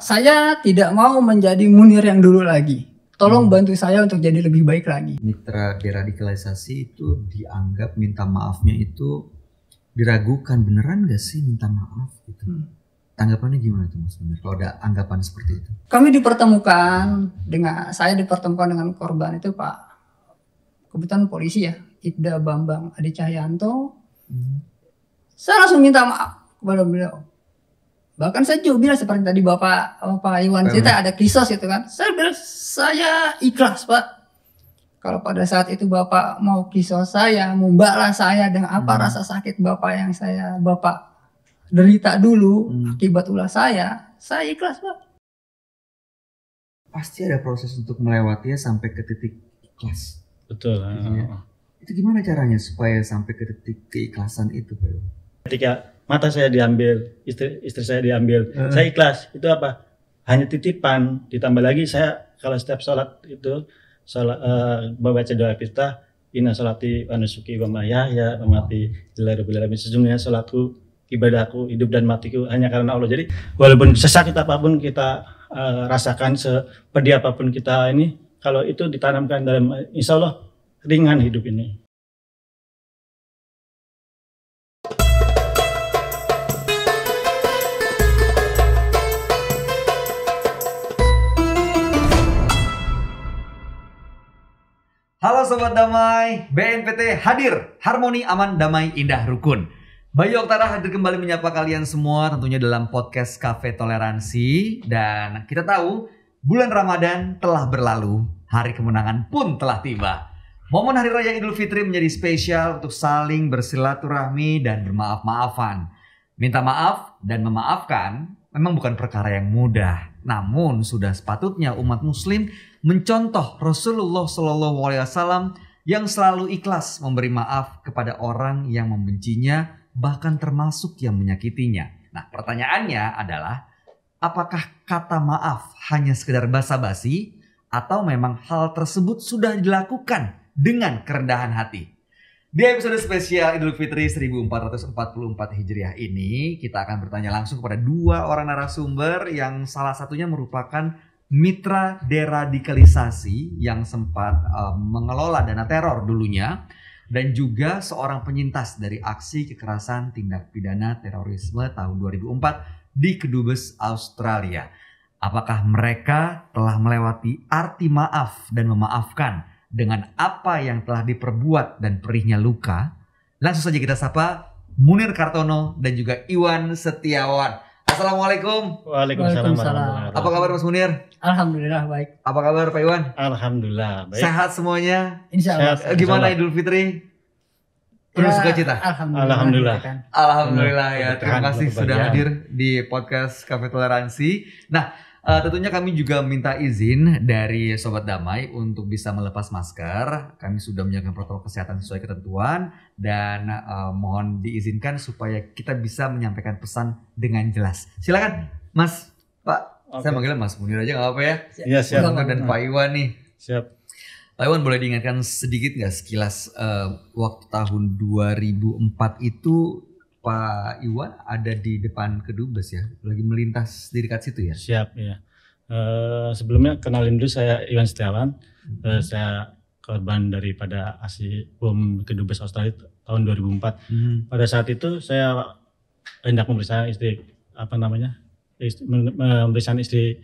Saya tidak mau menjadi Munir yang dulu lagi. Tolong bantu saya untuk jadi lebih baik lagi. Mitra deradikalisasi itu dianggap minta maafnya itu diragukan, beneran gak sih minta maaf gitu? Tanggapannya gimana tuh Mas Munir kalau ada anggapan seperti itu? Saya dipertemukan dengan korban itu Pak, kebetulan polisi ya, Ibda Bambang Adi Cahyanto. Saya langsung minta maaf kepada beliau. Bahkan saya juga bilang seperti tadi Bapak Iwan cerita ada kisos gitu kan. Saya bilang saya ikhlas Pak. Kalau pada saat itu Bapak mau kisos saya, membalas saya dengan apa rasa sakit Bapak derita dulu akibat ulah saya ikhlas Pak. Pasti ada proses untuk melewatinya sampai ke titik ikhlas. Betul. Itu gimana caranya supaya sampai ke titik keikhlasan itu Pak? Ketika mata saya diambil, istri saya diambil, saya ikhlas. Itu apa? Hanya titipan. Ditambah lagi saya kalau setiap sholat itu membaca doa kita, inna sholati wa nusuki wa mahyaya wa mamati lillahi rabbil alamin. Sesungguhnya sholatku, ibadahku, hidup dan matiku hanya karena Allah. Jadi walaupun sesakit apapun kita rasakan, sepedih apapun kita ini, kalau itu ditanamkan dalam, insya Allah ringan hidup ini. Halo Sobat Damai, BNPT hadir, harmoni, aman, damai, indah, rukun. Bayu Oktara hadir kembali menyapa kalian semua tentunya dalam podcast Cafe Toleransi. Dan kita tahu bulan Ramadan telah berlalu, hari kemenangan pun telah tiba. Momen Hari Raya Idul Fitri menjadi spesial untuk saling bersilaturahmi dan bermaaf-maafan. Minta maaf dan memaafkan memang bukan perkara yang mudah. Namun sudah sepatutnya umat muslim mencontoh Rasulullah SAW yang selalu ikhlas memberi maaf kepada orang yang membencinya, bahkan termasuk yang menyakitinya. Nah, pertanyaannya adalah, apakah kata maaf hanya sekedar basa-basi atau memang hal tersebut sudah dilakukan dengan kerendahan hati? Di episode spesial Idul Fitri 1444 Hijriah ini, kita akan bertanya langsung kepada dua orang narasumber yang salah satunya merupakan mitra deradikalisasi yang sempat mengelola dana teror dulunya, dan juga seorang penyintas dari aksi kekerasan tindak pidana terorisme tahun 2004 di Kedubes Australia. Apakah mereka telah melewati arti maaf dan memaafkan dengan apa yang telah diperbuat dan perihnya luka? Langsung saja kita sapa Munir Kartono dan juga Iwan Setiawan. Assalamualaikum. Waalaikumsalam. Apa kabar Mas Munir? Alhamdulillah baik. Apa kabar Pak Iwan? Alhamdulillah baik. Sehat semuanya? Insya Allah. Gimana Idul Fitri? Penuh sukacita? Alhamdulillah. Alhamdulillah ya. Terima kasih sudah hadir di podcast Cafe Toleransi. Nah, tentunya kami juga minta izin dari Sobat Damai untuk bisa melepas masker. Kami sudah menjalankan protokol kesehatan sesuai ketentuan dan mohon diizinkan supaya kita bisa menyampaikan pesan dengan jelas. Silakan Mas, Pak. Okay. Saya manggilnya Mas Munir aja nggak apa ya? Iya siap. Dan Pak Iwan nih. Siap. Pak Iwan boleh diingatkan sedikit nggak sekilas waktu tahun 2004 itu Pak Iwan ada di depan Kedubes ya, lagi melintas di dekat situ ya? Siap ya. Sebelumnya kenalin dulu, saya Iwan Setiawan. Saya korban daripada aksi bom Kedubes Australia tahun 2004. Pada saat itu saya hendak memeriksa pemeriksaan istri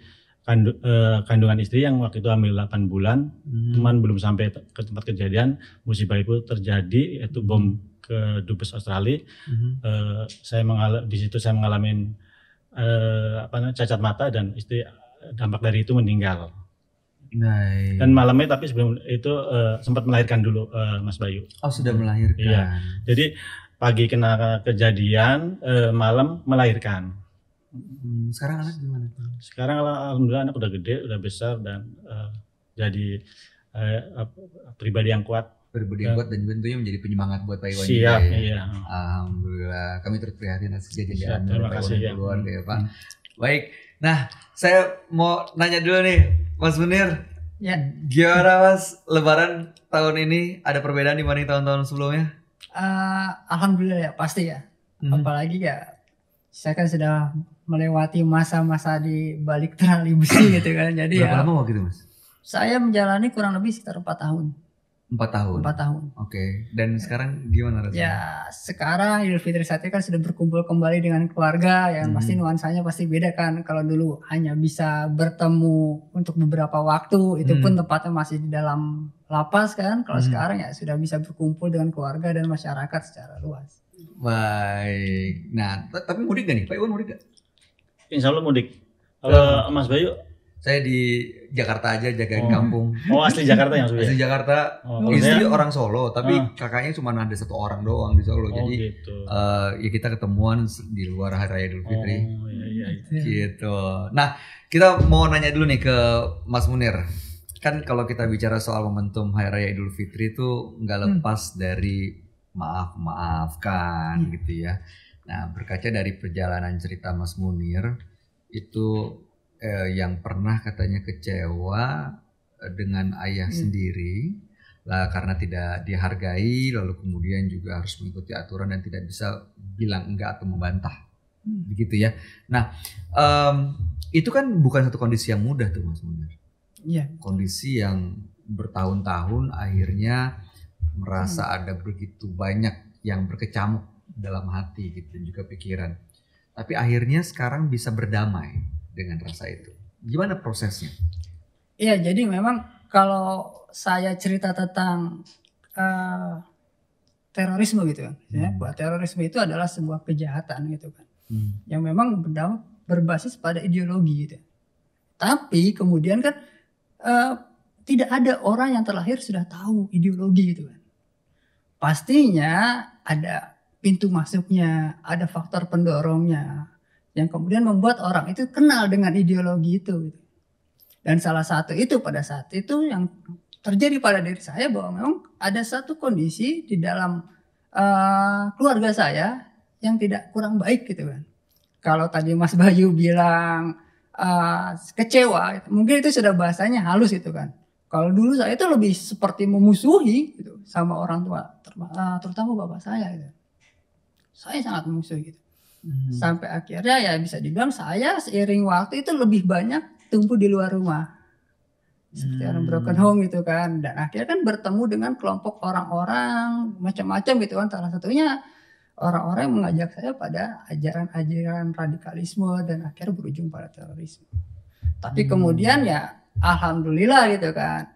kandungan istri yang waktu itu hamil 8 bulan. Cuman belum sampai ke tempat kejadian, musibah itu terjadi, yaitu bom ke Dubes Australia. Di situ saya mengalami cacat mata dan istri dampak dari itu meninggal. Nice. Dan malamnya tapi sebelum itu sempat melahirkan dulu Mas Bayu. Oh sudah melahirkan. Iya. Jadi pagi kena kejadian, malam melahirkan. Sekarang anak gimana? Sekarang alhamdulillah anak udah gede, udah besar dan jadi pribadi yang kuat. Pribadi yang kuat dan tentunya menjadi penyemangat buat Pak Iwan. Siap, juga, ya. Iya. Alhamdulillah, kami turut prihatin atas kejadian terima kasih ya. Keluarga ya Pak. Baik, nah saya mau nanya dulu nih Mas Munir. Ya. Gimana Mas Lebaran tahun ini, ada perbedaan dibanding tahun-tahun sebelumnya? Alhamdulillah ya pasti ya. Apalagi ya saya kan sudah melewati masa-masa di balik terali besi gitu kan. Jadi Berapa ya lama waktu itu Mas? saya menjalani kurang lebih sekitar 4 tahun. 4 tahun. 4 tahun. Oke. Dan sekarang gimana rasanya? Ya sekarang Idul Fitri saat ini kan sudah berkumpul kembali dengan keluarga, yang pasti nuansanya pasti beda kan. Kalau dulu hanya bisa bertemu untuk beberapa waktu, itu pun tempatnya masih di dalam lapas kan. Kalau sekarang ya sudah bisa berkumpul dengan keluarga dan masyarakat secara luas. Baik. Nah, tapi mudik gak nih? Pak Iwan mudik gak? Insya Allah mudik. Kalau Mas Bayu, Saya di Jakarta aja jagain kampung. oh asli Jakarta yang Asli sudah. Jakarta. Oh, Istri saya- orang Solo, tapi kakaknya cuma ada 1 orang doang di Solo. Oh, Jadi gitu. ya kita ketemuan di luar Hari Raya Idul Fitri. Oh iya. Gitu. Nah, kita mau nanya dulu nih ke Mas Munir. Kan kalau kita bicara soal momentum Hari Raya Idul Fitri itu nggak lepas dari maaf-maafkan gitu ya. Nah, berkaca dari perjalanan cerita Mas Munir itu yang pernah katanya kecewa dengan ayah sendiri lah karena tidak dihargai, lalu kemudian juga harus mengikuti aturan dan tidak bisa bilang enggak atau membantah, begitu ya. Nah, itu kan bukan satu kondisi yang mudah tuh Mas Munir. Iya. Kondisi yang bertahun-tahun akhirnya merasa ada begitu banyak yang berkecamuk dalam hati gitu dan juga pikiran. Tapi akhirnya sekarang bisa berdamai dengan rasa itu. Gimana prosesnya? Iya, jadi memang kalau saya cerita tentang terorisme gitu kan, ya, bahwa terorisme itu adalah sebuah kejahatan gitu kan, yang memang berbasis pada ideologi gitu. Tapi kemudian kan tidak ada orang yang terlahir sudah tahu ideologi gitu kan. Pastinya ada pintu masuknya, ada faktor pendorongnya yang kemudian membuat orang itu kenal dengan ideologi itu gitu. Dan salah satu itu pada saat itu yang terjadi pada diri saya bahwa memang ada satu kondisi di dalam keluarga saya yang tidak kurang baik gitu kan. Kalau tadi Mas Bayu bilang kecewa, mungkin itu sudah bahasanya halus itu kan. Kalau dulu saya itu lebih seperti memusuhi gitu sama orang tua, terutama bapak saya gitu. Saya sangat memusuhi gitu. Sampai akhirnya ya bisa dibilang saya seiring waktu itu lebih banyak tumbuh di luar rumah. Seperti orang broken home gitu kan. Dan akhirnya kan bertemu dengan kelompok orang-orang macam-macam gitu kan. Salah satunya orang-orang yang mengajak saya pada ajaran-ajaran radikalisme dan akhirnya berujung pada terorisme. Tapi kemudian ya alhamdulillah gitu kan.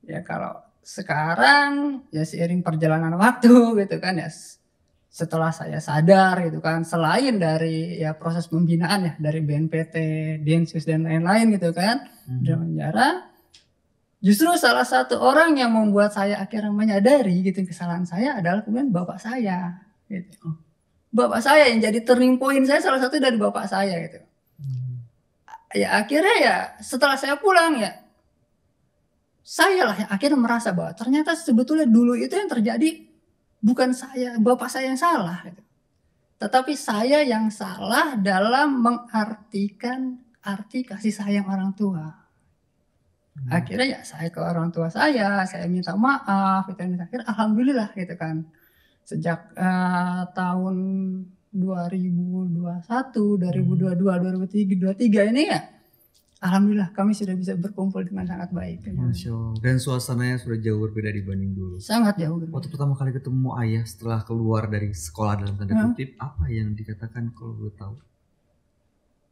Ya kalau sekarang ya seiring perjalanan waktu gitu kan ya, setelah saya sadar gitu kan, selain dari ya proses pembinaan ya dari BNPT, Densus dan lain-lain gitu kan, dalam penjara, justru salah satu orang yang membuat saya akhirnya menyadari gitu kesalahan saya adalah kemudian bapak saya gitu. Bapak saya yang jadi turning point saya, salah satu dari bapak saya gitu. Ya akhirnya ya setelah saya pulang ya, saya lah yang akhirnya merasa bahwa ternyata sebetulnya dulu itu yang terjadi bukan saya, bapak saya yang salah gitu. Tetapi saya yang salah dalam mengartikan arti kasih sayang orang tua. Akhirnya ya saya ke orang tua saya minta maaf, gitu. Akhirnya alhamdulillah gitu kan. Sejak tahun 2021, 2022, 2023 ini ya, alhamdulillah kami sudah bisa berkumpul dengan sangat baik. Masya Allah. Dan suasananya sudah jauh berbeda dibanding dulu. Sangat jauh berbeda. Waktu pertama kali ketemu ayah setelah keluar dari sekolah dalam tanda kutip, apa yang dikatakan kalau boleh tahu?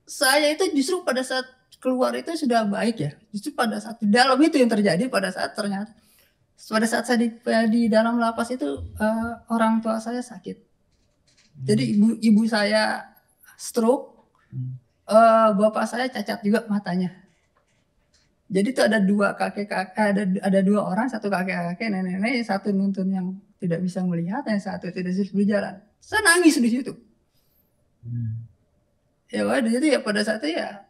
Saya itu justru pada saat keluar itu sudah baik ya. Justru pada saat di dalam itu yang terjadi pada saat ternyata pada saat saya di dalam lapas itu orang tua saya sakit. Jadi ibu saya stroke, bapak saya cacat juga matanya. Jadi itu ada dua ada 2 orang, satu kakek-kakek, nenek-nenek, satu nuntun yang tidak bisa melihat, yang satu tidak bisa berjalan. Saya nangis di situ. Ya jadi ya pada saat itu ya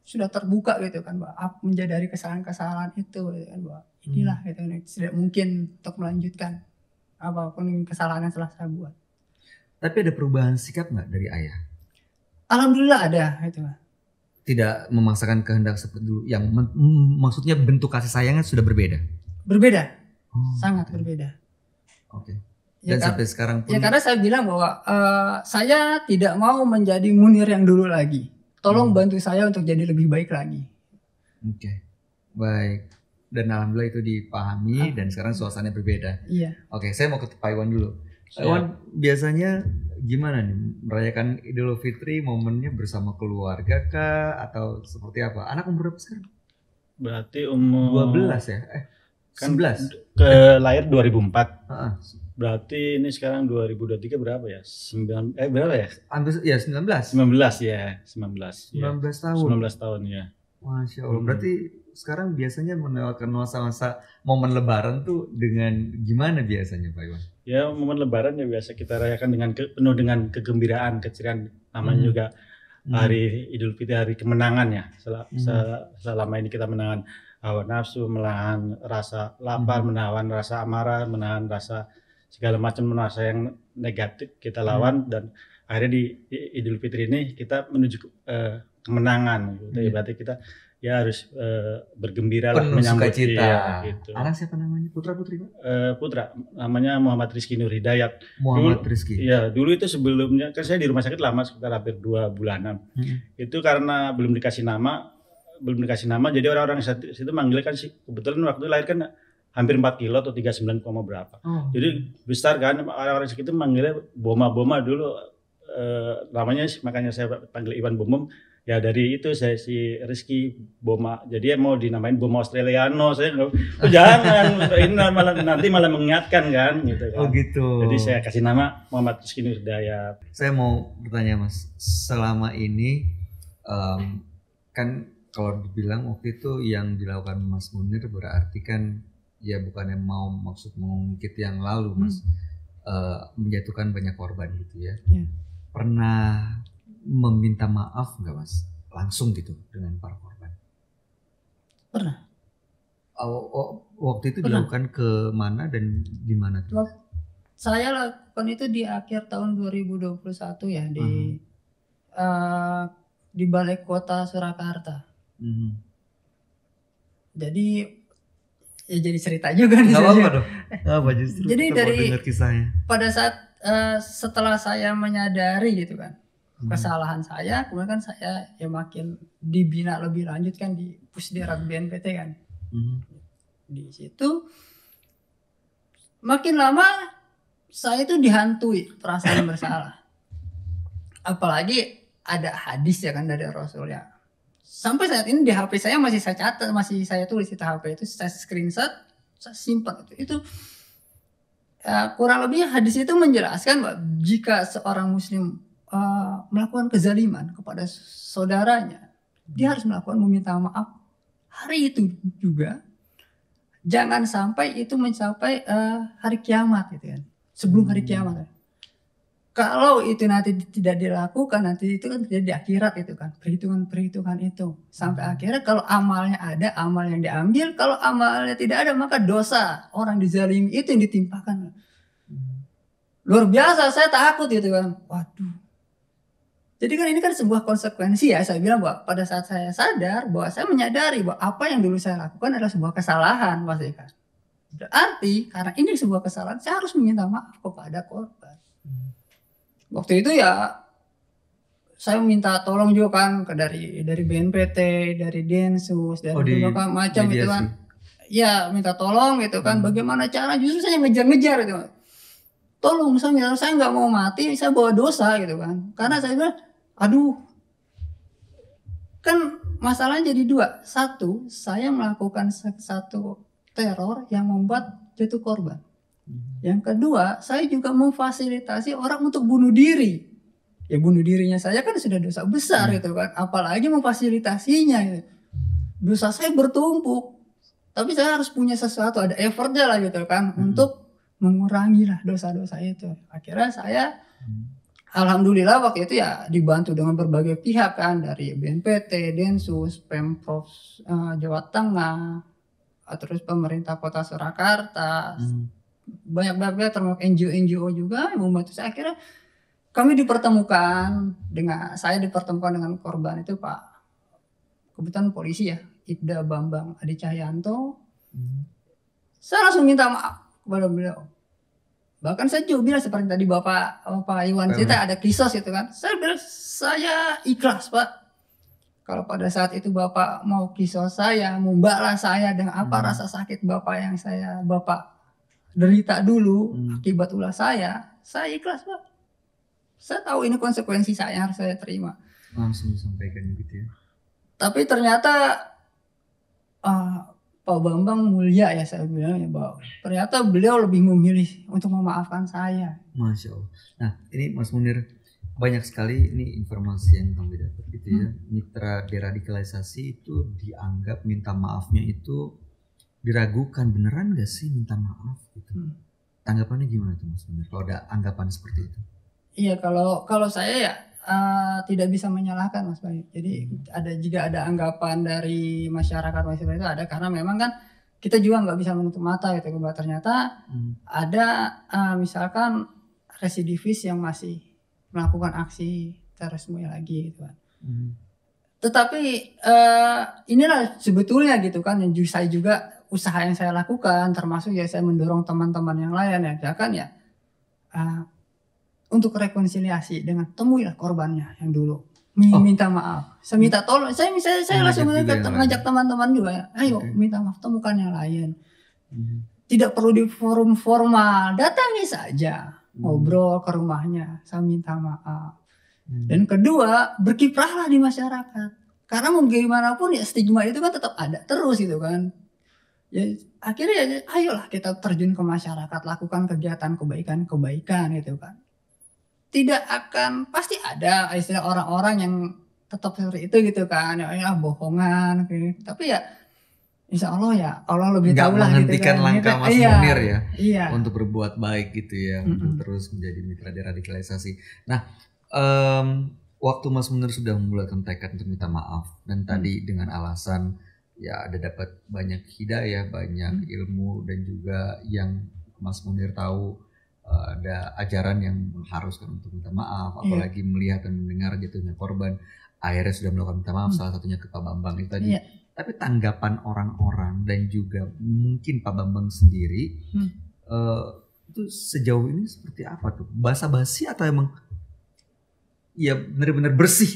sudah terbuka gitu kan, bahwa menjadi kesalahan-kesalahan itu gitu kan, bahwa inilah gitu kan, tidak mungkin untuk melanjutkan apapun kesalahan yang telah saya buat. Tapi ada perubahan sikap nggak dari ayah? Alhamdulillah ada itu. Tidak memaksakan kehendak seperti dulu. Yang maksudnya bentuk kasih sayangnya sudah berbeda. Berbeda, Oh, sangat berbeda. Oke. Ya, Dan sampai sekarang pun. ya karena saya bilang bahwa saya tidak mau menjadi Munir yang dulu lagi. Tolong bantu saya untuk jadi lebih baik lagi. Oke, baik. Dan alhamdulillah itu dipahami dan sekarang suasananya berbeda. Iya. Oke, saya mau ke Pak Iwan dulu. Pak Iwan, biasanya gimana nih merayakan Idul Fitri, momennya bersama keluarga kah atau seperti apa? Anak umur berapa sekarang? Berarti umur 12 ya? kan 11? ke lahir 2004. Heeh. Berarti ini sekarang 2023 berapa ya? Berapa ya? Hampir ya 19. 19 ya, 19. 19 tahun. 19 tahun ya. Masya Allah. Berarti sekarang biasanya melewatkan masa-masa momen Lebaran tuh dengan gimana biasanya Pak Iwan? Ya momen Lebaran ya biasa kita rayakan dengan penuh dengan kegembiraan, keceriaan. Namanya juga hari Idul Fitri, hari kemenangan ya. Selama ini kita menahan hawa nafsu, menahan rasa lapar, menahan rasa amarah, menahan rasa segala macam rasa yang negatif kita lawan dan akhirnya di Idul Fitri ini kita menuju kemenangan gitu. Berarti kita ya harus bergembira lah menyambut sukacita. Gitu. Anak siapa namanya? Putra putri Pak? Putra, namanya Muhammad Rizky Nur Hidayat. Muhammad Rizky. Iya, dulu itu sebelumnya kan saya di rumah sakit lama sekitar hampir 2 bulanan. Itu karena belum dikasih nama jadi orang-orang situ manggil kan sih kebetulan waktu lahir kan hampir 4 kilo atau 39, berapa. Jadi besar kan orang-orang segitu manggilnya Boma dulu namanya makanya saya panggil Iwan Bomom. Ya dari itu saya si Rizky Boma. Jadi mau dinamain Boma Australiano. Saya jangan ini nanti malah mengingatkan kan gitu kan. Oh gitu. Jadi saya kasih nama Muhammad Rizky Nur Hidayat. Saya mau bertanya Mas, selama ini kan kalau dibilang waktu itu yang dilakukan Mas Munir berarti kan ya bukannya mau maksud mengungkit yang lalu Mas, menjatuhkan banyak korban gitu ya. Pernah meminta maaf nggak Mas langsung gitu dengan para korban? Pernah. Waktu itu dilakukan ke mana dan di mana tuh? Saya lakukan itu di akhir tahun 2021 ya di Balai Kota Surakarta. Jadi ya jadi cerita juga nih. Gak apa-apa dong. Apa justru jadi kita dari mau dengar kisahnya. Pada saat setelah saya menyadari gitu kan kesalahan saya, kemudian kan saya ya makin dibina lebih lanjut kan di Pusdirat BNPT kan. Di situ makin lama saya itu dihantui perasaan bersalah. Apalagi ada hadis ya kan dari Rasul ya. Sampai saat ini di HP saya masih saya catat, masih saya tulis di HP itu, saya screenshot, saya simpan itu kurang lebih hadis itu menjelaskan bahwa jika seorang muslim melakukan kezaliman kepada saudaranya, dia harus meminta maaf hari itu juga. Jangan sampai itu mencapai hari kiamat gitu kan, sebelum hari kiamat. Kalau itu nanti tidak dilakukan, nanti itu kan terjadi di akhirat itu kan, perhitungan itu. Sampai akhirnya kalau amalnya ada, amal yang diambil. Kalau amalnya tidak ada, maka dosa orang dizalimi itu yang ditimpakan. Luar biasa, saya takut gitu kan. Waduh. Jadi kan ini kan sebuah konsekuensi ya. Saya bilang bahwa pada saat saya sadar, bahwa saya menyadari bahwa apa yang dulu saya lakukan adalah sebuah kesalahan. Pasti kan. Berarti karena ini sebuah kesalahan, saya harus meminta maaf kepada korban. Waktu itu ya saya minta tolong juga kan dari BNPT, dari Densus, dari berbagai macam itu kan. Ya minta tolong gitu kan. Bagaimana cara, justru saya ngejar-ngejar gitu. Tolong saya nggak mau mati, saya bawa dosa gitu kan. Karena saya bilang, aduh, kan masalahnya jadi dua. Satu, saya melakukan satu teror yang membuat jatuh korban. Yang kedua, saya juga memfasilitasi orang untuk bunuh diri. Ya bunuh dirinya saya kan sudah dosa besar gitu kan. Apalagi memfasilitasinya gitu. Dosa saya bertumpuk. Tapi saya harus punya sesuatu, ada effortnya lah gitu kan. Untuk mengurangi lah dosa-dosa itu. Akhirnya saya alhamdulillah waktu itu ya dibantu dengan berbagai pihak kan. Dari BNPT, Densus, Pemprov Jawa Tengah, terus pemerintah Kota Surakarta, banyak termasuk NGO juga yang membantu saya. Akhirnya kami saya dipertemukan dengan korban itu Pak, kebetulan polisi ya, Ibda Bambang Adi Cahyanto. Saya langsung minta maaf kepada beliau. Bahkan saya juga bilang seperti tadi Bapak Iwan cerita ada kisos itu kan. Saya bilang saya ikhlas Pak. Kalau pada saat itu Bapak mau kisos saya, membalas saya dengan apa rasa sakit Bapak yang Bapak derita dulu akibat ulah saya ikhlas Pak. Saya tahu ini konsekuensi saya yang harus saya terima. Langsung disampaikan gitu ya. Tapi ternyata Pak Bambang mulia ya saya bilang ya bahwa ternyata beliau lebih memilih untuk memaafkan saya. Masya Allah. Nah ini Mas Munir, banyak sekali ini informasi yang kami dapat gitu ya. Mitra deradikalisasi itu dianggap minta maafnya itu diragukan, beneran gak sih minta maaf gitu? Tanggapannya gimana tuh Mas Munir kalau ada anggapan seperti itu? Iya kalau saya ya tidak bisa menyalahkan Mas Bayu. Jadi ada anggapan dari masyarakat itu ada karena memang kan kita juga nggak bisa menutup mata gitu bahwa ternyata ada misalkan residivis yang masih melakukan aksi terorisme lagi gitu kan. Tetapi inilah sebetulnya gitu kan yang saya juga usaha yang saya lakukan termasuk ya saya mendorong teman-teman yang lain ya kan ya untuk rekonsiliasi dengan temuilah korbannya yang dulu minta maaf. Saya minta tolong, saya langsung ngajak teman-teman juga ya, ayo minta maaf, temukan yang lain. Tidak perlu di forum formal, datangi saja, ngobrol ke rumahnya, saya minta maaf. Dan kedua, berkiprahlah di masyarakat. Karena mau gimana pun ya stigma itu kan tetap ada terus gitu kan. Ya akhirnya ya, ayolah kita terjun ke masyarakat, lakukan kegiatan kebaikan gitu kan. Tidak akan pasti ada istilah orang-orang yang tetap seperti itu gitu kan ya bohongan gitu. Tapi ya insya Allah ya Allah lebih tahu lah gitu kan. Menghentikan langkah Mas Munir ya iya. Untuk berbuat baik gitu ya untuk terus menjadi mitra deradikalisasi. Nah waktu Mas Munir sudah membulatkan tekad untuk minta maaf dan tadi dengan alasan ya ada dapat banyak hidayah, banyak ilmu dan juga yang Mas Munir tahu ada ajaran yang mengharuskan untuk minta maaf, apalagi melihat dan mendengar jatuhnya korban, akhirnya sudah melakukan minta maaf, salah satunya ke Pak Bambang itu tadi. Tapi tanggapan orang-orang dan juga mungkin Pak Bambang sendiri itu sejauh ini seperti apa tuh? Basa-basi atau emang ya benar-benar bersih?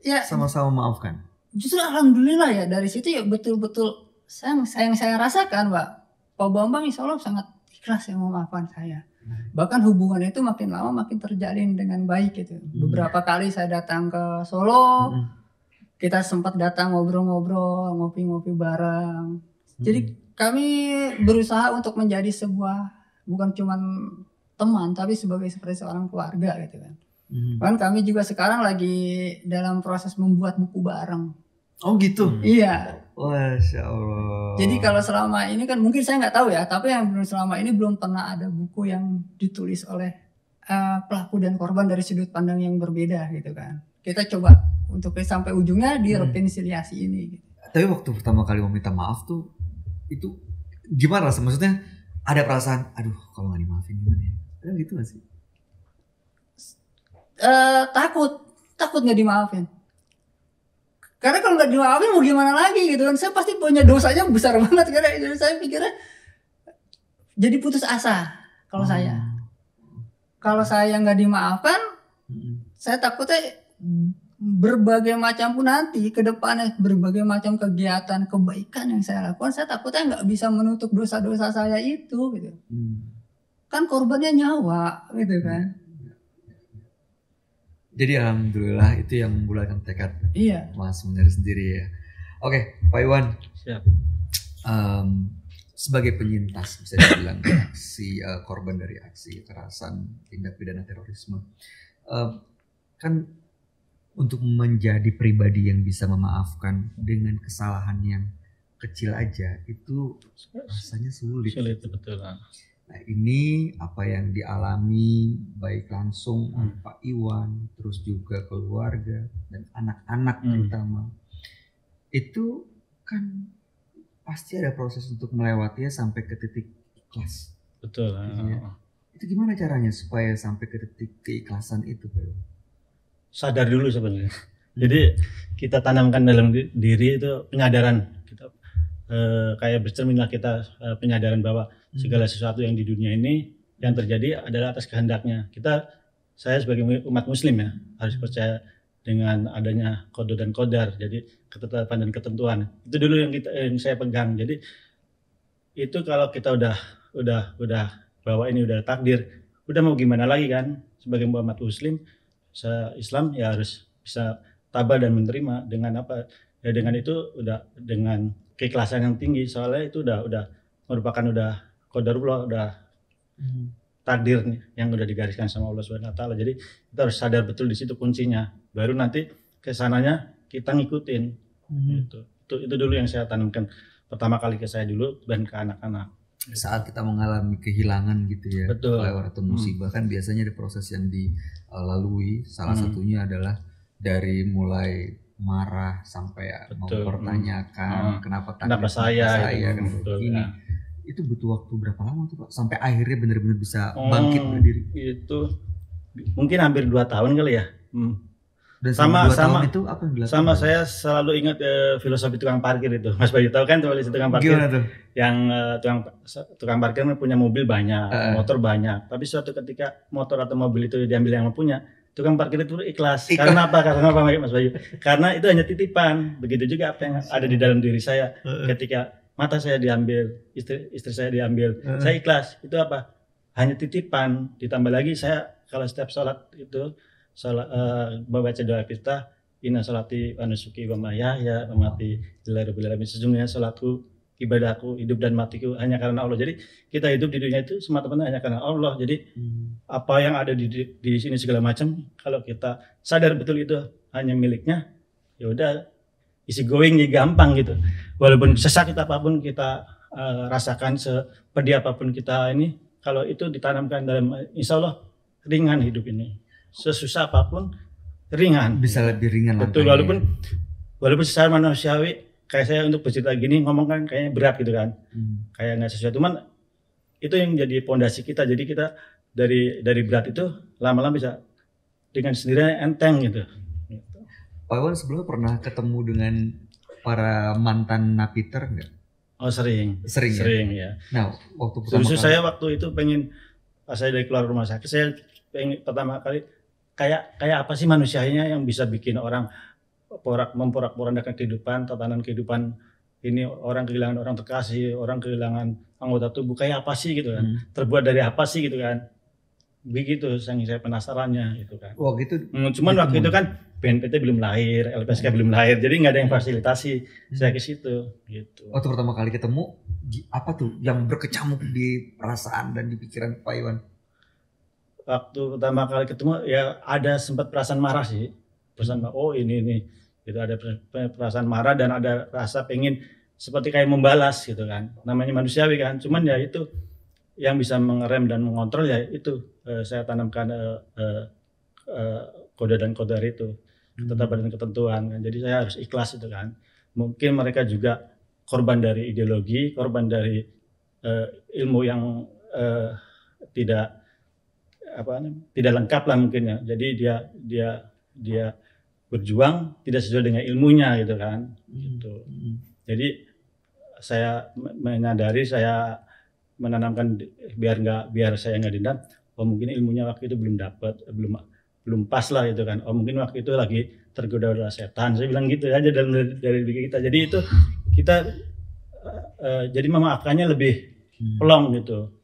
Ya sama-sama maafkan. Justru alhamdulillah ya dari situ ya betul-betul saya rasakan Pak Bambang insya Allah sangat ikhlas yang memaafkan saya. Bahkan hubungan itu makin lama makin terjalin dengan baik gitu. Beberapa kali saya datang ke Solo, kita sempat datang ngobrol-ngobrol, ngopi-ngopi bareng. Jadi kami berusaha untuk menjadi sebuah bukan cuma teman tapi seperti seorang keluarga gitu kan. Kan kami juga sekarang lagi dalam proses membuat buku bareng. Oh gitu? Iya. Masya Allah. Jadi kalau selama ini kan mungkin saya nggak tahu ya, tapi yang selama ini belum pernah ada buku yang ditulis oleh pelaku dan korban dari sudut pandang yang berbeda gitu kan. Kita coba untuk sampai ujungnya di rekonsiliasi ini. Gitu. Tapi waktu pertama kali mau minta maaf tuh itu gimana rasanya? Maksudnya ada perasaan, aduh kalau nggak dimaafin gimana ya? Ada gitu nggak sih? Takut nggak dimaafin. Karena kalau nggak dimaafin mau gimana lagi gitu kan. Saya pasti punya dosanya besar banget. Karena saya pikirnya jadi putus asa kalau saya. Kalau saya nggak dimaafkan, saya takutnya berbagai macam pun nanti ke depannya berbagai macam kegiatan kebaikan yang saya lakukan, saya takutnya nggak bisa menutup dosa-dosa saya itu gitu. Kan korbannya nyawa gitu kan. Jadi alhamdulillah itu yang membulatkan tekad Mas Munir sendiri ya. Oke, Pak Iwan. Siap. Sebagai penyintas bisa dibilang aksi korban dari aksi kekerasan tindak pidana terorisme, kan untuk menjadi pribadi yang bisa memaafkan dengan kesalahan yang kecil aja itu rasanya sulit. Sulit betul. Nah ini apa yang dialami baik langsung Pak Iwan, terus juga keluarga dan anak-anak terutama. Itu kan pasti ada proses untuk melewatinya sampai ke titik ikhlas. Betul. Ya. Itu gimana caranya supaya sampai ke titik keikhlasan itu Pak Iwan? Sadar dulu sebenarnya. Jadi kita tanamkan dalam diri itu penyadaran. Kita kayak bercerminlah kita penyadaran bahwa Segala sesuatu yang di dunia ini yang terjadi adalah atas kehendaknya. Saya sebagai umat muslim ya harus percaya dengan adanya qada dan qadar. Jadi ketetapan dan ketentuan. Itu dulu yang saya pegang. Jadi itu kalau kita udah bahwa ini udah takdir, udah mau gimana lagi kan? Sebagai umat muslim, Islam ya harus bisa tabah dan menerima dengan apa? Ya dengan itu udah dengan keikhlasan yang tinggi. Soalnya itu udah merupakan qadarullah, udah takdir nih yang udah digariskan sama Allah Subhanahu wa taala. Jadi kita harus sadar betul di situ kuncinya. Baru nanti kesananya kita ngikutin. Gitu. Itu dulu yang saya tanamkan pertama kali ke saya dulu dan ke anak-anak. Saat kita mengalami kehilangan gitu ya, betul. Atau musibah kan biasanya ada proses yang dilalui. Salah satunya adalah dari mulai marah sampai mempertanyakan kenapa saya kan begini. Itu butuh waktu berapa lama tuh Pak sampai akhirnya benar-benar bisa bangkit berdiri? Itu mungkin hampir 2 tahun kali ya. Dan sama itu apa yang dilakukan? Sama saya selalu ingat filosofi tukang parkir itu. Mas Bayu tahu kan tulis tukang parkir? Gimana tuh? Yang tukang parkir punya mobil banyak, motor banyak. Tapi suatu ketika motor atau mobil itu diambil yang punya, tukang parkir itu ikhlas. Karena apa? Karena apa Mas Bayu? Karena itu hanya titipan. Begitu juga apa yang ada di dalam diri saya. Ketika mata saya diambil, istri saya diambil, saya ikhlas. Itu apa? Hanya titipan. Ditambah lagi saya kalau setiap sholat itu membaca doa iftitah, inna sholati wa nusuki wa mahyaya wa mamati lillahi rabbil alamin. Sesungguhnya sholatku, ibadahku, hidup dan matiku hanya karena Allah. Jadi kita hidup di dunia itu semata-mata hanya karena Allah. Jadi apa yang ada di sini segala macam, kalau kita sadar betul itu hanya miliknya, ya udah easy going, ya gampang gitu. Walaupun sesakit apapun kita rasakan, sepedih apapun kita ini, kalau itu ditanamkan dalam, insya Allah ringan hidup ini. Sesusah apapun ringan, bisa lebih ringan. Betul, walaupun secara manusiawi kayak saya untuk bercerita gini ngomong kan kayaknya berat gitu kan, kayak nggak sesuai. Cuman itu yang jadi pondasi kita. Jadi kita dari berat itu lama-lama bisa dengan sendirinya enteng gitu. Pak Iwan sebelumnya pernah ketemu dengan para mantan napiter nggak? Oh sering ya. Nah waktu pertama kali saya waktu itu pengen pas saya dari keluar rumah sakit, saya pengen pertama kali kayak apa sih manusianya yang bisa bikin orang memporak-porandakan kehidupan, tatanan kehidupan ini, orang kehilangan orang terkasih, orang kehilangan anggota tubuh, kayak apa sih gitu kan, terbuat dari apa sih gitu kan, begitu saya penasarannya gitu kan. Wah gitu. Cuman waktu itu kan BNPT belum lahir, LPSK belum lahir, jadi nggak ada yang fasilitasi saya ke situ gitu. Waktu pertama kali ketemu apa tuh yang berkecamuk di perasaan dan di pikiran Pak Iwan? Waktu pertama kali ketemu ya ada sempat perasaan marah sih, perasaan oh ini gitu, ada perasaan marah dan ada rasa pengen seperti kayak membalas gitu kan, namanya manusiawi kan. Cuman ya itu yang bisa mengerem dan mengontrol ya itu saya tanamkan qada dan qadar itu, ketetapan dan ketentuan kan. Jadi saya harus ikhlas itu kan. Mungkin mereka juga korban dari ideologi, korban dari ilmu yang tidak lengkap lah mungkin ya. Jadi dia berjuang tidak sesuai dengan ilmunya gitu kan. Gitu. Jadi saya menyadari, saya menanamkan biar saya nggak dendam. Oh mungkin ilmunya waktu itu belum pas lah gitu kan. Oh mungkin waktu itu lagi tergoda oleh setan. Saya bilang gitu aja dari diri kita. Jadi itu kita jadi memaafkannya lebih pelong gitu.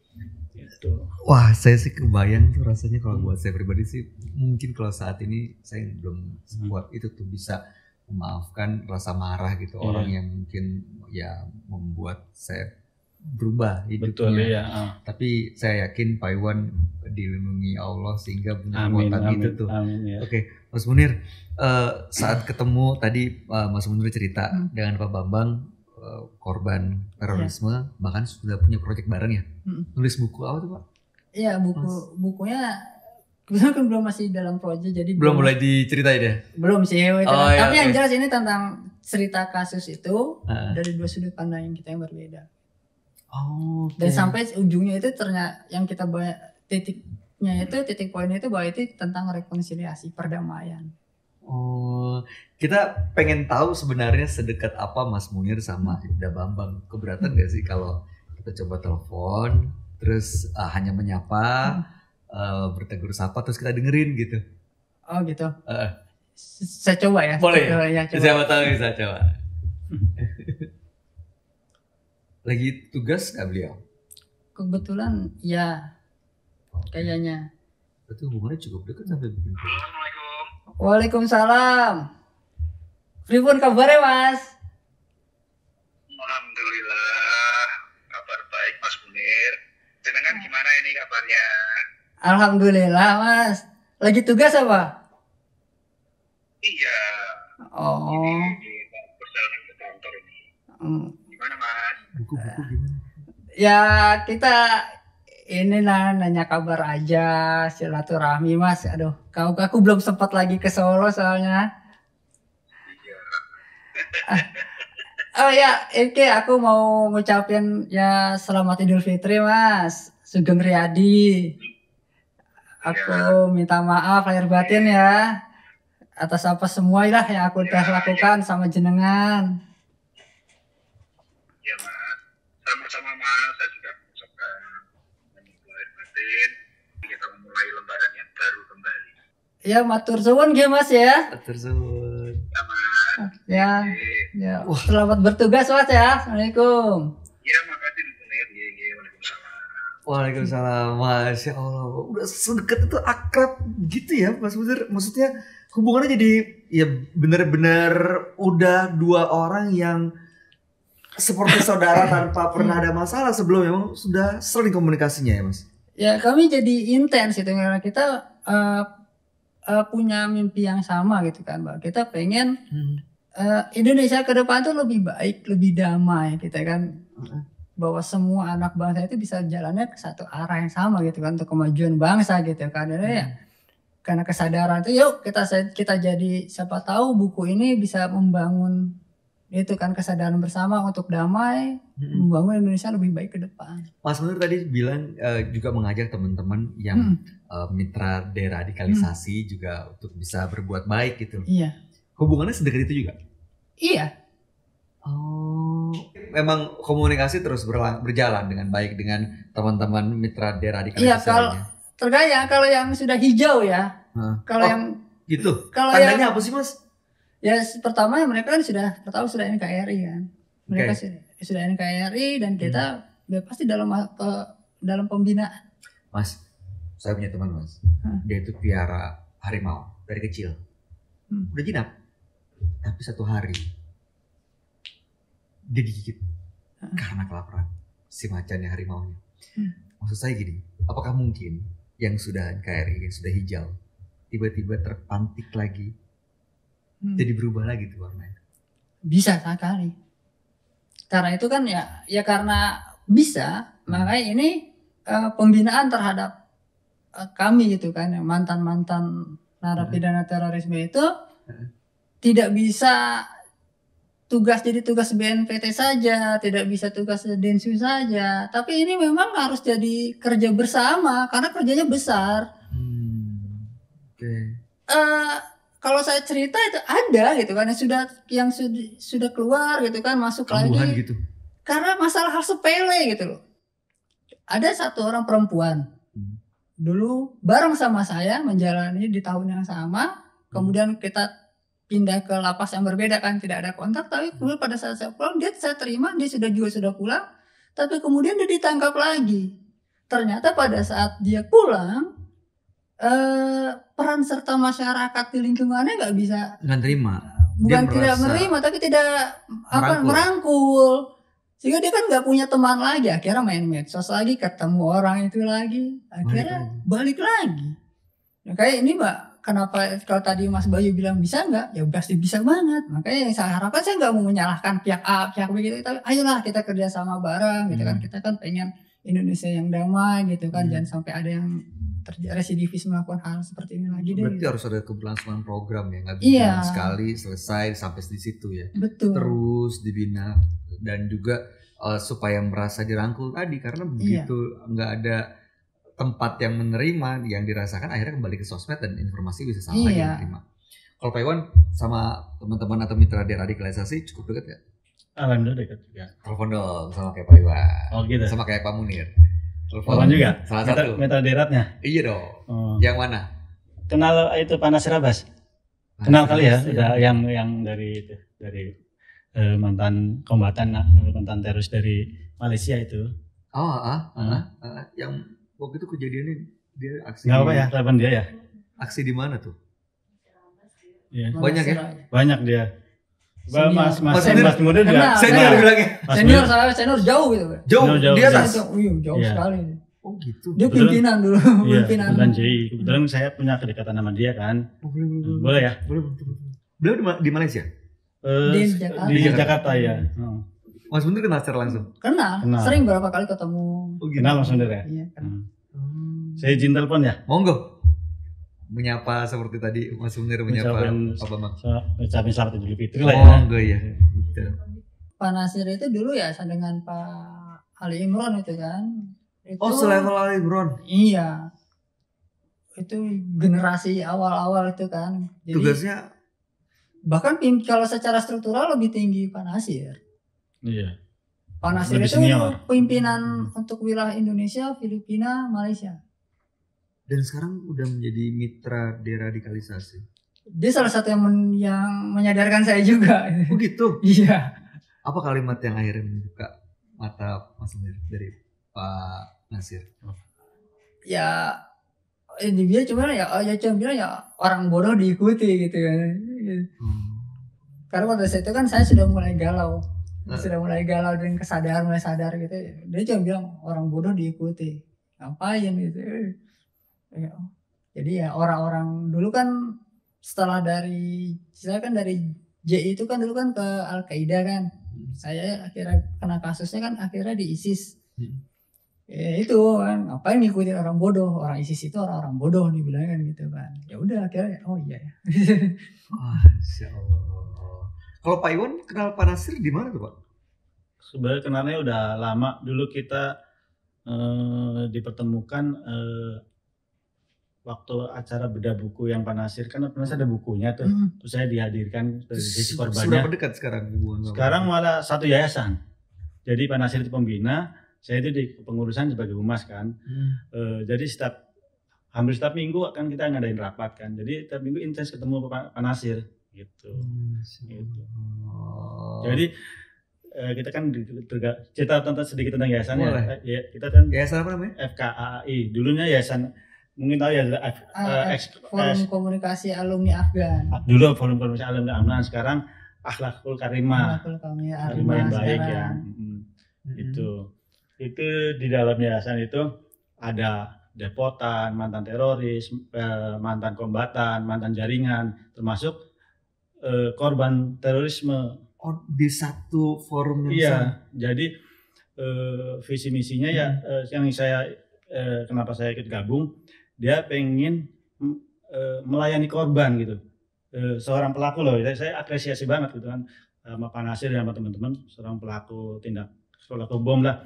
Wah, saya sih kebayang tuh rasanya kalau buat saya pribadi sih, mungkin kalau saat ini saya belum sekuat itu tuh bisa memaafkan rasa marah gitu orang yang mungkin ya membuat saya berubah hidupnya. Betul, iya. Tapi saya yakin Pak Iwan dilindungi Allah sehingga punya kekuatan itu tuh. Amin, ya. Oke, Mas Munir, saat ketemu tadi Mas Munir cerita dengan Pak Bambang, korban terorisme, bahkan sudah punya proyek bareng ya. Nulis buku apa tuh Pak? Iya, bukunya kebetulan kan belum, masih dalam proyek, jadi belum mulai diceritain ya? Belum sih. Tapi yang jelas ini tentang cerita kasus itu dari dua sudut pandang yang kita yang berbeda. Dan sampai ujungnya itu ternyata yang kita titik poinnya itu bahwa itu tentang rekonsiliasi, perdamaian. Oh, kita pengen tahu sebenarnya sedekat apa Mas Munir sama Ibda Bambang. Keberatan gak sih kalau kita coba telepon, terus hanya menyapa, bertegur sapa, terus kita dengerin gitu. Oh gitu. Saya coba ya. Boleh ya? Coba. Siapa tahu bisa coba. Lagi tugas nggak beliau? Kebetulan ya, kayaknya. Berarti hubungannya cukup dekat sampai bikin. Assalamualaikum. Waalaikumsalam. Pripun kabarnya Mas? Alhamdulillah, kabar baik Mas Munir. Jenengan gimana ini kabarnya? Alhamdulillah Mas. Lagi tugas apa? Iya, Oh. ini perjalanan ke kantor ini. Gimana Mas? Buku-buku gimana? Ya kita inilah nanya kabar aja, silaturahmi Mas. Aduh, aku belum sempat lagi ke Solo soalnya. Iya. Oh ya, Ike aku mau ngucapin ya selamat Idul Fitri Mas. Sugeng Riyadi. Aku minta maaf lahir batin ya atas apa semua lah yang aku udah lakukan sama jenengan. Iya Mas, sama-sama Mas. Saya juga mengucapkan lahir batin. Kita memulai lembaran yang baru kembali. Ya matur suwun nggih Mas ya. Tersebut. Ya Mas. Ya, Oke. ya. Selamat bertugas Mas ya. Assalamualaikum. Iya, makasih Mas Munir. Iya, waalaikumsalam. Waalaikumsalam, Masya Allah. Udah sedekat itu, akrab gitu ya Mas Munir. Maksudnya hubungannya jadi ya benar-benar udah dua orang yang seperti saudara tanpa pernah ada masalah sebelumnya. Memang sudah sering komunikasinya ya Mas? Ya kami jadi intens gitu karena kita punya mimpi yang sama gitu kan Mbak. Kita pengen Indonesia ke depan tuh lebih baik, lebih damai gitu kan. Bahwa semua anak bangsa itu bisa jalannya ke satu arah yang sama gitu kan untuk kemajuan bangsa gitu kan. Dan ya karena kesadaran itu yuk kita jadi siapa tahu buku ini bisa membangun itu kan kesadaran bersama untuk damai, membangun Indonesia lebih baik ke depan. Mas Munir tadi bilang juga mengajak teman-teman yang mitra deradikalisasi juga untuk bisa berbuat baik gitu. Iya. Hubungannya sedekat itu juga? Iya. Oh, memang komunikasi terus berjalan dengan baik dengan teman-teman mitra deradikalisasi. Iya, terkadang kalau yang sudah hijau ya. Kalau yang gitu. kalau Tandanya yang apa sih Mas? ya pertama mereka kan sudah NKRI kan. Mereka sudah NKRI dan kita pasti dalam pembinaan. Mas, saya punya teman Mas. Dia itu piara harimau dari kecil. Udah jinak. Tapi satu hari dia digigit karena kelaparan si macannya harimaunya. Maksud saya gini, apakah mungkin yang sudah NKRI, yang sudah hijau, tiba-tiba terpantik lagi, jadi berubah lagi tuh warnanya? Bisa sekali. Karena itu kan ya karena bisa, makanya ini pembinaan terhadap kami gitu kan, yang mantan-mantan narapidana terorisme itu tidak bisa jadi tugas BNPT saja, tidak bisa tugas Densus saja, tapi ini memang harus jadi kerja bersama karena kerjanya besar. Kalau saya cerita itu ada gitu kan yang sudah keluar gitu kan, masuk Kambuhan lagi gitu. karena masalah hal sepele gitu loh. Ada satu orang perempuan dulu bareng sama saya menjalani di tahun yang sama, kemudian kita pindah ke lapas yang berbeda kan, tidak ada kontak, tapi kemudian pada saat saya pulang saya terima, dia sudah pulang, tapi kemudian dia ditangkap lagi. Ternyata pada saat dia pulang peran serta masyarakat di lingkungannya nggak bisa, Nggak terima. bukan tidak menerima tapi tidak merangkul, sehingga dia kan nggak punya teman lagi, akhirnya main medsos lagi, ketemu orang itu lagi, akhirnya balik lagi. Ya, kayak ini Mbak, kenapa kalau tadi Mas Bayu bilang bisa nggak, ya pasti bisa banget. Makanya yang saya harapkan, saya nggak mau menyalahkan pihak A, pihak B gitu, tapi ayolah kita kerjasama bareng gitu kan. Kita kan pengen Indonesia yang damai gitu kan, jangan sampai ada yang residivis melakukan hal seperti ini lagi. Berarti harus ada keberlangsungan program ya, nggak bisa sekali selesai sampai di situ ya. Betul. Terus dibina dan juga supaya merasa dirangkul tadi, karena begitu nggak ada tempat yang menerima yang dirasakan, akhirnya kembali ke sosmed dan informasi bisa salah lagi diterima. Kalau Pak Iwan sama teman-teman atau mitra deradikalisasi cukup dekat ya? Alhamdulillah dekat juga. Telepon dong sama kayak Pak Iwan. Oh gitu. Sama kayak Pak Munir. Telepon juga. Salah satu. Metal daratnya. Iya dong. Oh. Yang mana? Kenal itu Panas Rabas. Kenal kali ya, yang dari itu, dari mantan kombatan, mantan teroris dari Malaysia itu. Oh, yang waktu itu kejadiannya dia aksi. Nggak apa ya, telepon dia ya. Aksi di mana tuh? Iya. Banyak ya? Banyak dia. Senior. Mas muda juga. Kenal. Senior bilangnya. Senior jauh gitu. Jauh di atas. Jauh Iya. sekali. Oh gitu. Dia pimpinan dulu, Iya, pimpinan. kebetulan JI. Kebetulan saya punya kedekatan sama dia kan. Boleh ya? Boleh. Beliau di Malaysia? Di Jakarta. Di Jakarta ya. Mas Munir kenal secara langsung? Kenal. Sering berapa kali ketemu. Oh gitu. Kenal Mas Muda ya? Iya, kenal. Saya izin telepon ya. Monggo. Menyapa seperti tadi Mas Munir menyapa Pak Bambang. Ucapin selamat Idul Fitri lah ya. Monggo ya. Betul. Pak Nasir itu dulu ya dengan Pak Ali Imron itu kan. Itu, Oh, selevel Ali Imron. Iya. Itu generasi awal-awal itu kan. Jadi, Tugasnya bahkan kalau secara struktural lebih tinggi Pak Nasir. Iya. Pak Nasir Lebih itu senior. pimpinan untuk wilayah Indonesia, Filipina, Malaysia. dan sekarang udah menjadi mitra deradikalisasi. Dia salah satu yang menyadarkan saya juga. Oh gitu. Iya. Apa kalimat yang akhirnya membuka mata Mas Munir dari Pak Nasir? Ya dia cuma cuma bilang ya orang bodoh diikuti gitu kan. Karena pada saat itu kan saya sudah mulai galau. Sudah mulai galau dan mulai sadar gitu. Dia cuma bilang orang bodoh diikuti. Ngapain gitu. Ya, jadi ya orang-orang dulu kan setelah saya kan dari JI itu kan dulu kan ke Al-Qaeda kan. Saya akhirnya kena kasusnya kan akhirnya di ISIS. Ya itu kan ngapain ngikutin orang bodoh, orang ISIS itu orang-orang bodoh dibilangnya kan gitu kan. Ya udah akhirnya oh iya ya. Masya Allah. Kalau Pak Iwan kenal Pak Nasir di mana tuh Pak? Sebenarnya kenalnya udah lama. Dulu kita dipertemukan waktu acara bedah buku yang Pak Nasir kan Pak Nasir ada bukunya tuh. Terus saya dihadirkan dari sisi korbannya. Sudah dekat sekarang hubungan. Sekarang malah satu yayasan. Jadi Pak Nasir itu pembina, saya itu di pengurusan sebagai humas kan. Jadi hampir setiap minggu akan kita ngadain rapat kan. Jadi setiap minggu intens ketemu Pak Nasir gitu. Gitu. Jadi kita kan cerita sedikit tentang yayasannya. Ya, kita kan yayasan apa namanya? FKAI. Dulunya yayasan mungkin tahu ya Forum Komunikasi Alumni Afgan. Dulu Forum Komunikasi Alumni Afgan, sekarang Akhlakul Karimah. Karimah yang baik ya. Itu di dalam yayasan itu ada deportan, mantan teroris, mantan kombatan, mantan jaringan, termasuk korban terorisme. Oh, di satu forum yang iya, sama. Jadi visi misinya ya yang saya kenapa saya ikut gabung, dia pengen melayani korban gitu. Seorang pelaku loh, saya apresiasi banget gitu kan sama Pak Nasir dan sama teman-teman, seorang pelaku pelaku bom lah,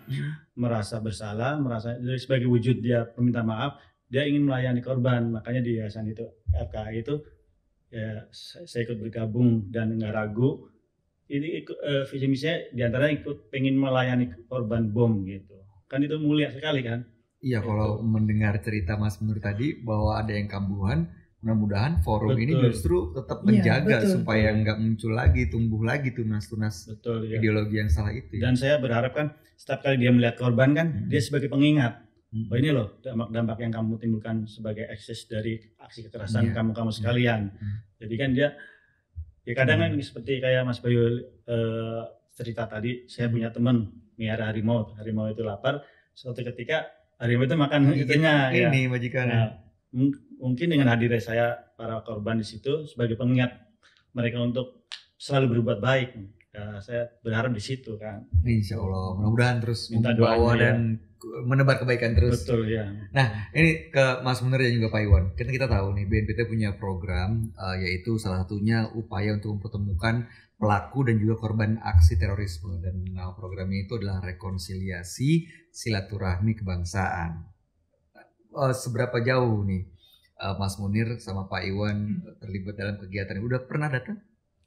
merasa bersalah, merasa jadi sebagai wujud dia meminta maaf, dia ingin melayani korban, makanya di yayasan itu FKI itu ya saya ikut bergabung dan nggak ragu. Ini visi misinya diantaranya ikut pengen melayani korban bom gitu, kan itu mulia sekali kan. Iya, kalau mendengar cerita Mas Munir tadi bahwa ada yang kambuhan, mudah-mudahan forum ini justru tetap menjaga supaya nggak muncul lagi, tumbuh lagi tunas-tunas ideologi yang salah itu. Ya. Dan saya berharap kan setiap kali dia melihat korban kan dia sebagai pengingat, oh ini loh dampak yang kamu timbulkan sebagai ekses dari aksi kekerasan kamu sekalian. Jadi kan dia ya kadang kan seperti kayak Mas Bayu cerita tadi, saya punya teman miara harimau itu lapar, suatu ketika harimau itu makan itunya ini ya. majikannya. Nah, mungkin dengan hadirnya saya para korban di situ sebagai pengingat mereka untuk selalu berbuat baik. Ya, saya berharap di situ kan. Insya Allah, mudah-mudahan terus minta membawa doanya, dan menebar kebaikan terus. Betul ya. Nah, ini ke Mas Munir dan juga Pak Iwan. Kita tahu nih BNPT punya program yaitu salah satunya upaya untuk mempertemukan pelaku dan juga korban aksi terorisme, dan nama programnya itu adalah rekonsiliasi silaturahmi kebangsaan. Seberapa jauh nih Mas Munir sama Pak Iwan terlibat dalam kegiatan ini? Udah pernah datang?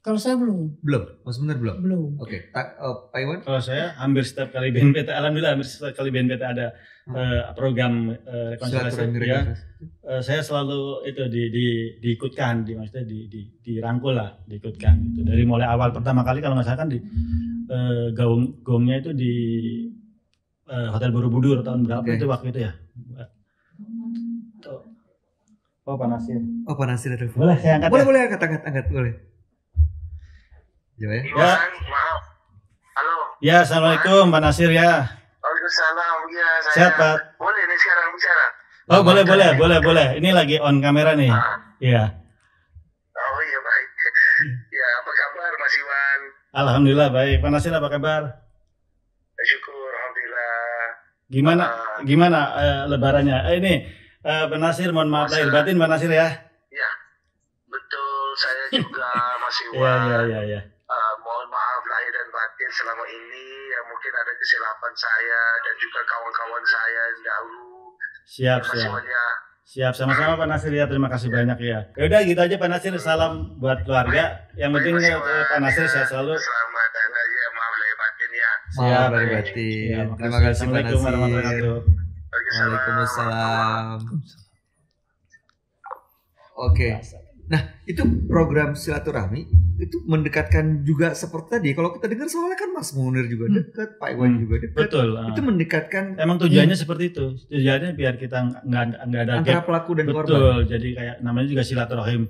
Kalau saya belum. Belum, Mas Munir belum. Belum. Oke, Pak Iwan? Kalau saya hampir setiap kali BNPT, alhamdulillah hampir setiap kali BNPT ada program rekonsiliasi ya, saya selalu itu diikutkan, maksudnya dirangkul lah, diikutkan gitu. Dari mulai awal pertama kali kalau nggak salah kan di gongnya itu di Hotel Borobudur tahun berapa itu waktu itu ya? Oh Pak Nasir. Oh Pak Nasir ada. Boleh saya angkat. Boleh angkat boleh. Coba ya. Ya. Maaf. Halo. Ya, assalamualaikum Pak Nasir ya. Waalaikumsalam. Ya, saya. Sehat Pak. Boleh nih sekarang bicara. Oh boleh. Ini lagi on kamera nih. Iya. Oh iya baik. Ya apa kabar Mas Iwan? Alhamdulillah baik. Pak Nasir apa kabar? Syukur, alhamdulillah. Gimana lebarannya? Ini Pak Nasir mohon maaf lahir batin Pak Nasir ya. Ya. Betul, saya juga Mas Iwan. Iya. Mohon maaf lahir dan batin selama ini yang mungkin ada kesilapan saya dan juga kawan-kawan saya yang dahulu. Siap. Siap sama-sama Pak Nasir ya, terima kasih banyak ya. Ya udah gitu aja Pak Nasir, salam buat keluarga. Yang penting Pak Nasir sehat selalu. Selamat dan aja maaf lahir batin ya. Siap lahir batin. Terima kasih Pak Assalamualaikum warahmatullahi Nasir. wabarakatuh. Waalaikumsalam. Oke. Nah, itu program silaturahmi itu mendekatkan juga seperti tadi. Kalau kita dengar soalnya kan Mas Munir juga dekat, Pak Iwan juga dekat. Betul. Itu mendekatkan. Emang tujuannya seperti itu. Tujuannya biar kita nggak ada antara gap. pelaku dan korban. Betul. Jadi kayak namanya juga silaturahim.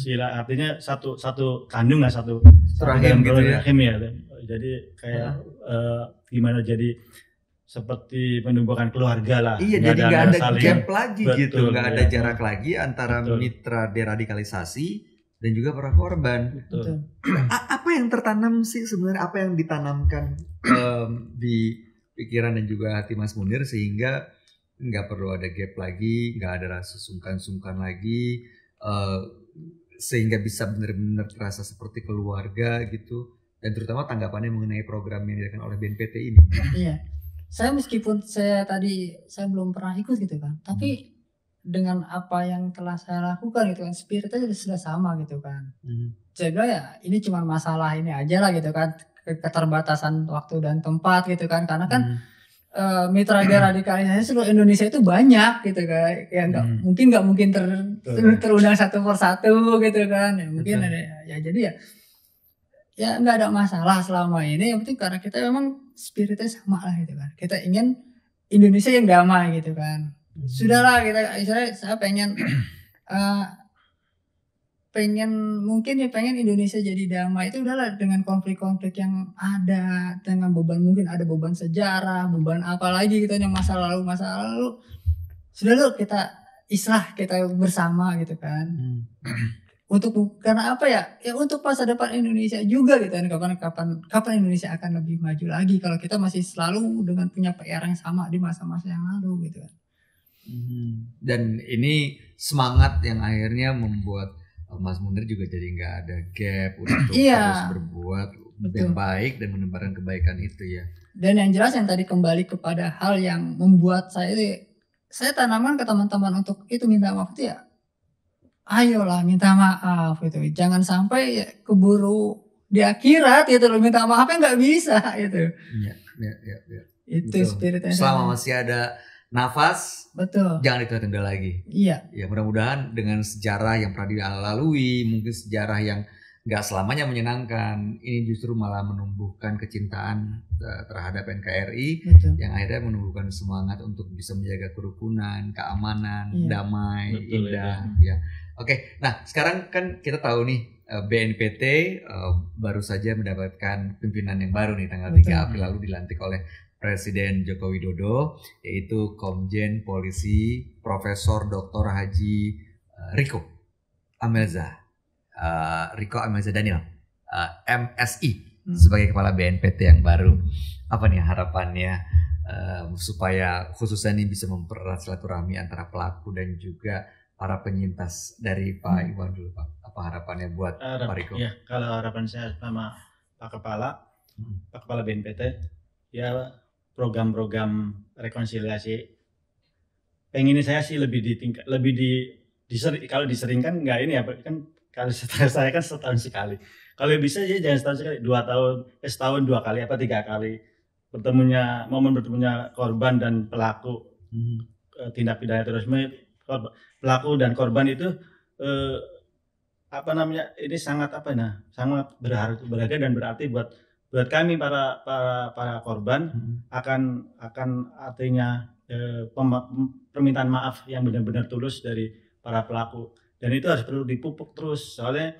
Sila artinya satu kandung lah, satu rahim gitu ya. Rahim ya. Jadi kayak gimana jadi seperti menumbuhkan keluarga lah. Iya, jadi nggak ada saling, gap lagi gitu, nggak ada ya. jarak lagi antara mitra deradikalisasi dan juga para korban. Betul. Apa yang tertanam sih sebenarnya, apa yang ditanamkan di pikiran dan juga hati Mas Munir sehingga nggak perlu ada gap lagi, nggak ada rasa sungkan-sungkan lagi, sehingga bisa benar-benar terasa seperti keluarga gitu, dan terutama tanggapannya mengenai program yang dilakukan oleh BNPT ini. Iya. Saya meskipun saya belum pernah ikut gitu kan, tapi dengan apa yang telah saya lakukan gitu kan, spiritnya sudah sama gitu kan. Saya bilang ya ini cuma masalah ini aja lah gitu kan, keterbatasan waktu dan tempat gitu kan, karena kan mitra deradikalisasi seluruh Indonesia itu banyak gitu kan, ya nggak mungkin terundang satu persatu gitu kan, ya mungkin ada, ya jadi ya nggak ada masalah selama ini, yang penting karena kita memang spiritnya sama lah gitu kan, kita ingin Indonesia yang damai gitu kan. Sudahlah kita, saya pengen Indonesia jadi damai itu udahlah, dengan konflik-konflik yang ada, dengan mungkin ada beban sejarah, beban apa lagi gitu, yang masa lalu sudah lo kita islah, kita bersama gitu kan. Untuk karena apa ya untuk masa depan Indonesia juga gitu kan, kapan Indonesia akan lebih maju lagi kalau kita masih selalu dengan punya PR yang sama di masa-masa yang lalu gitu kan. Dan ini semangat yang akhirnya membuat Mas Munir juga jadi nggak ada gap untuk terus berbuat yang baik dan menebarkan kebaikan itu ya. Dan yang jelas yang tadi kembali kepada hal yang membuat saya tanamkan ke teman-teman untuk itu minta maaf itu ya, ayolah minta maaf gitu, jangan sampai keburu di akhirat gitu loh, minta maafnya nggak bisa gitu. Iya. Itu spiritnya. Selama masih ada nafas, betul, jangan ditunda lagi. Iya. Ya mudah-mudahan dengan sejarah yang pernah dilalui, mungkin sejarah yang nggak selamanya menyenangkan, ini justru malah menumbuhkan kecintaan terhadap NKRI, betul, yang akhirnya menumbuhkan semangat untuk bisa menjaga kerukunan, keamanan, damai, betul, indah. Ya. Oke, nah sekarang kan kita tahu nih BNPT baru saja mendapatkan pimpinan yang baru nih tanggal 3 April lalu dilantik oleh Presiden Joko Widodo, yaitu Komjen Polisi Profesor Dr. Haji Riko Amelza Daniel, MSI, sebagai Kepala BNPT yang baru. Apa nih harapannya supaya khususnya ini bisa mempererat silaturahmi antara pelaku dan juga para penyintas dari Pak Iwan dulu Pak. Apa harapannya buat Pak Riko? Ya, kalau harapan saya sama Pak Kepala BNPT, ya program-program rekonsiliasi pengen saya sih kalau diseringkan nggak ini ya kan, Kalau saya kan setahun sekali. Kalau bisa sih jangan setahun sekali, 2 tahun, setahun 2 kali apa 3 kali. Momen bertemunya korban dan pelaku tindak pidana terorisme, pelaku dan korban itu ini sangat sangat berharga dan berarti buat kami para korban akan artinya permintaan maaf yang benar-benar tulus dari para pelaku, dan itu harus perlu dipupuk terus, soalnya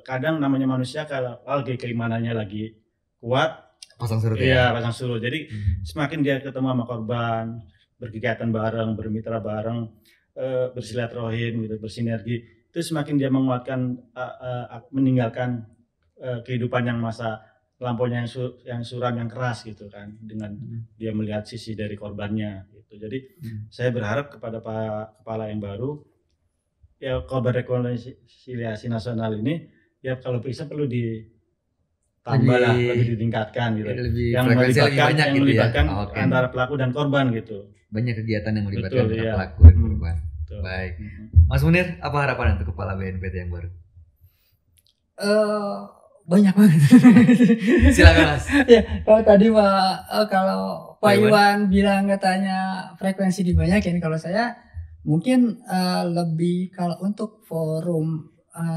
kadang namanya manusia kalau lagi keimanannya lagi kuat pasang surut pasang surut, jadi semakin dia ketemu sama korban, berkegiatan bareng, bermitra bareng, bersilaturahim gitu, bersinergi, itu semakin dia menguatkan, meninggalkan kehidupan yang masa lampaunya yang suram, yang keras gitu kan, dengan dia melihat sisi dari korbannya gitu. Jadi saya berharap kepada Pak Kepala yang baru, ya korban rekonsiliasi nasional ini ya kalau bisa perlu ditambah lah, lebih ditingkatkan gitu, yang melibatkan antara pelaku dan korban gitu. Banyak kegiatan yang melibatkan pelaku dan korban. Baik, Mas Munir, apa harapan untuk Kepala BNPT yang baru? Banyak banget. Silakan Mas. Ya, kalau tadi kalau Pak Iwan bilang katanya frekuensi dibanyakin, kalau saya mungkin lebih kalau untuk forum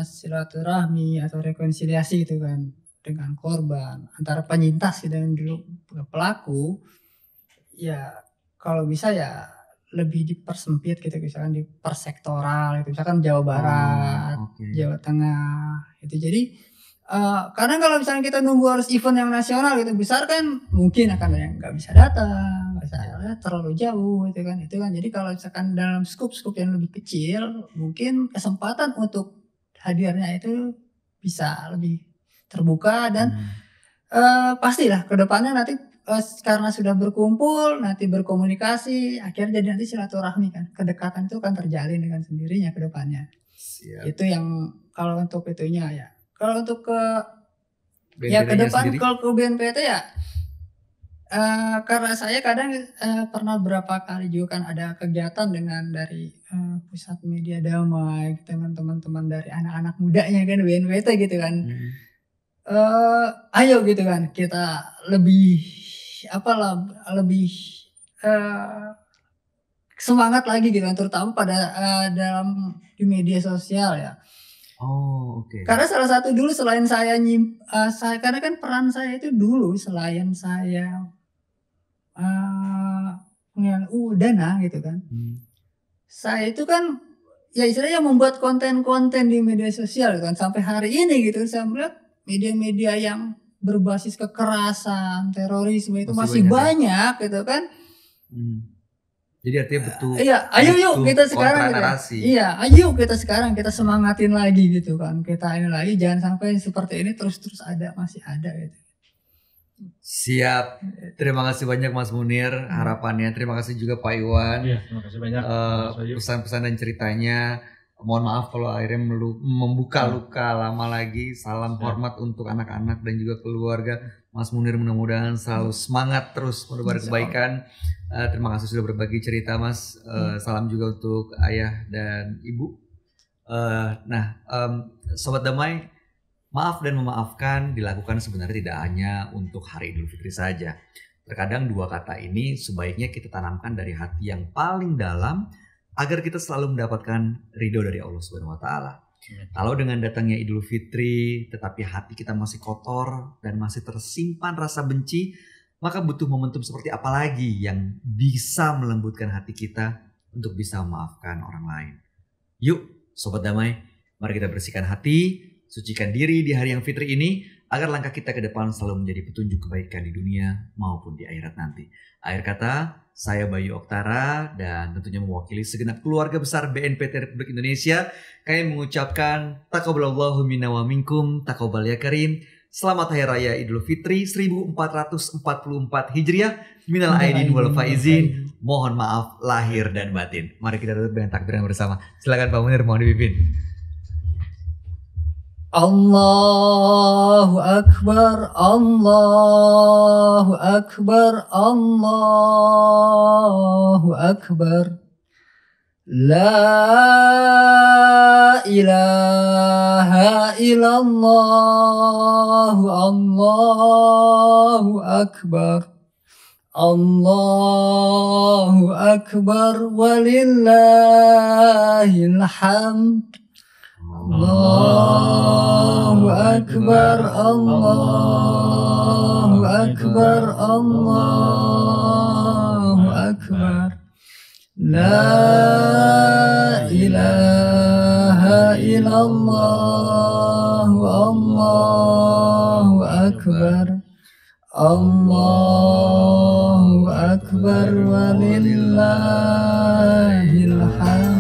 silaturahmi atau rekonsiliasi gitu kan dengan korban antara penyintas dan dulu pelaku, ya kalau bisa ya lebih dipersempit gitu, misalkan di persektoral gitu, misalkan Jawa Barat, Jawa Tengah itu. Jadi karena kalau misalnya kita nunggu harus event yang nasional gitu besar kan, mungkin akan ada yang nggak bisa datang, nggak bisa, terlalu jauh gitu kan. Jadi kalau misalkan dalam skup yang lebih kecil, mungkin kesempatan untuk hadirnya itu bisa lebih terbuka, dan pastilah kedepannya nanti karena sudah berkumpul, nanti berkomunikasi, akhirnya jadi nanti silaturahmi kan, kedekatan itu kan terjalin dengan sendirinya kedepannya. Itu yang kalau untuk itunya ya. Kalau untuk ke ya ke depan kalau ke BNPT ya, karena saya kadang pernah berapa kali juga kan ada kegiatan dengan dari pusat media damai dengan teman-teman dari anak-anak mudanya kan BNPT gitu kan. Ayo gitu kan kita lebih semangat lagi gitu kan, terutama pada dalam di media sosial ya. Karena salah satu dulu selain saya karena kan peran saya itu dulu selain saya dana gitu kan, saya itu kan ya istilahnya membuat konten-konten di media sosial gitu kan, sampai hari ini gitu saya melihat media-media yang berbasis kekerasan, terorisme itu masih banyak gitu kan. Jadi artinya betul. Iya, ayo kita sekarang. Iya, ayo kita sekarang kita semangatin lagi gitu kan. Kita ini lagi, jangan sampai seperti ini terus masih ada gitu. Siap. Terima kasih banyak Mas Munir harapannya. Terima kasih juga Pak Iwan. Iya, terima kasih banyak. Pesan-pesan dan ceritanya. Mohon maaf kalau akhirnya membuka luka lama lagi. Salam hormat untuk anak-anak dan juga keluarga. Mas Munir mudah-mudahan selalu semangat terus menebar kebaikan. Terima kasih sudah berbagi cerita Mas. Salam juga untuk ayah dan ibu. Sobat Damai, maaf dan memaafkan dilakukan sebenarnya tidak hanya untuk hari Idul Fitri saja. Terkadang dua kata ini sebaiknya kita tanamkan dari hati yang paling dalam agar kita selalu mendapatkan ridho dari Allah Subhanahu wa taala. Kalau dengan datangnya Idul Fitri tetapi hati kita masih kotor dan masih tersimpan rasa benci, maka butuh momentum seperti apa lagi yang bisa melembutkan hati kita untuk bisa memaafkan orang lain. Yuk Sobat Damai, mari kita bersihkan hati, sucikan diri di hari yang fitri ini agar langkah kita ke depan selalu menjadi petunjuk kebaikan di dunia maupun di akhirat nanti. Akhir kata, saya Bayu Oktara dan tentunya mewakili segenap keluarga besar BNPT Republik Indonesia. Kami mengucapkan taqabbalallahu minna wa minkum, taqabbal ya karim. Selamat Hari Raya Idul Fitri 1444 Hijriah. Minal aidin wal faizin. Mohon maaf lahir dan batin. Mari kita tutup dengan takbiran bersama. Silakan Pak Munir, mohon dipimpin. Allahu Akbar, Allahu Akbar, Allahu Akbar. La ilaha illallah, Allahu akbar, Allahu akbar, walillahil hamd. Allahu akbar, Allahu akbar, Allahu akbar. La ilaha illallah, Allahu akbar, Allahu akbar, walillahil hamd.